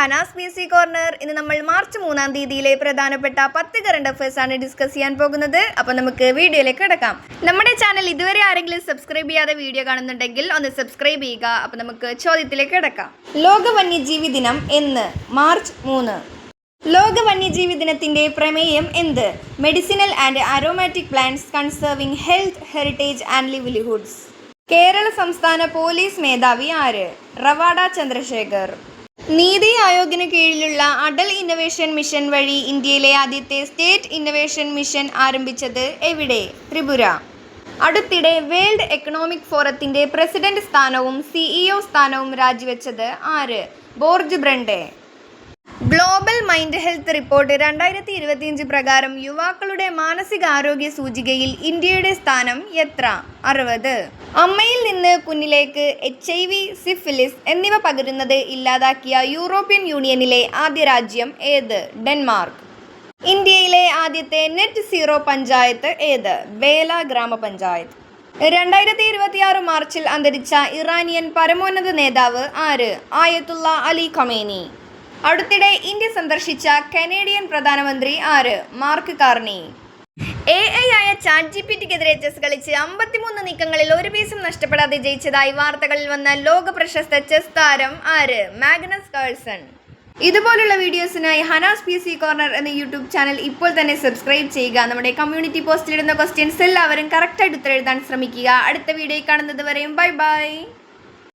Hanas PSC corner. ഇന്ന് നമ്മൾ March 3-ാം തീയതിയിലെ പ്രധാനപ്പെട്ട 10 കറണ്ട് അഫയേഴ്സ് ആണ് ഡിസ്കസ് ചെയ്യാൻ പോകുന്നത്. അപ്പോൾ നമുക്ക് വീഡിയോയിലേക്ക് കിടക്കാം. നമ്മുടെ ചാനൽ ഇതുവരെ ആരെങ്കിലും സബ്സ്ക്രൈബ് ചെയ്യാതെ വീഡിയോ കാണുന്നുണ്ടെങ്കിൽ ഒന്ന് സബ്സ്ക്രൈബ് ചെയ്യുക. അപ്പോൾ നമുക്ക് ചോദ്യത്തിലേക്ക് കിടക്കാം. ലോക വന്യജീവി ദിനം എന്ന്? മാർച്ച് 3. ലോക വന്യജീവി ദിനത്തിന്റെ പ്രമേയം എന്ത്? Medicinal and aromatic plants conserving health, heritage and livelihoods. Kerala സംസ്ഥാന പോലീസ് മേധാവി ആര്? റവാഡ ചന്ദ്രശേഖർ. നീതി ആയോഗിന് കീഴിലുള്ള അടൽ ഇന്നൊവേഷൻ മിഷൻ വഴി ഇന്ത്യയിലെ ആദ്യത്തെ സ്റ്റേറ്റ് ഇന്നൊവേഷൻ മിഷൻ ആരംഭിച്ചത് എവിടെ? ത്രിപുര. അടുത്തിടെ വേൾഡ് എക്കണോമിക് ഫോറത്തിന്റെ പ്രസിഡന്റ് സ്ഥാനവും CEO സ്ഥാനവും രാജിവെച്ചത് ആര്? ബോർജ് ബ്രണ്ടെ. ഗ്ലോബൽ മൈൻഡ് ഹെൽത്ത് റിപ്പോർട്ട് 2025 പ്രകാരം യുവാക്കളുടെ മാനസികാരോഗ്യ സൂചികയിൽ ഇന്ത്യയുടെ സ്ഥാനം എത്ര? 60. അമ്മയിൽ നിന്ന് കുഞ്ഞിലേക്ക് HIV, സിഫിലിസ് എന്നിവ പകരുന്നത് ഇല്ലാതാക്കിയ യൂറോപ്യൻ യൂണിയനിലെ ആദ്യ രാജ്യം ഏത്? ഡെൻമാർക്ക്. ഇന്ത്യയിലെ ആദ്യത്തെ നെറ്റ് സീറോ പഞ്ചായത്ത് ഏത്? ബേല ഗ്രാമപഞ്ചായത്ത്. 2026 മാർച്ചിൽ അന്തരിച്ച ഇറാനിയൻ പരമോന്നത നേതാവ് ആര്? ആയത്തുള്ള അലി ഖമേനി. അടുത്തിടെ ഇന്ത്യ സന്ദർശിച്ച കനേഡിയൻ പ്രധാനമന്ത്രി ആര്? Mark Carney. AI ആയ ChatGPTക്കെതിരെ ചെസ് കളിച്ച് 53 നീക്കങ്ങളിൽ ഒരു പീസും നഷ്ടപ്പെടാതെ ജയിച്ചതായി വാർത്തകളിൽ വന്ന ലോക പ്രശസ്ത ചെസ് താരം ആര്? Magnus Carlsen. ഇതുപോലുള്ള വീഡിയോസിനായി ഹനാസ് PSC കോർണർ എന്ന യൂട്യൂബ് ചാനൽ ഇപ്പോൾ തന്നെ സബ്സ്ക്രൈബ് ചെയ്യുക. നമ്മുടെ കമ്മ്യൂണിറ്റി പോസ്റ്റിലിടുന്ന ക്വസ്റ്റ്യൻസ് എല്ലാവരും കറക്റ്റായിട്ട് ഉത്തരം എഴുതാൻ ശ്രമിക്കുക. അടുത്ത വീഡിയോ കാണുന്നത് വരെയും ബൈ ബൈ.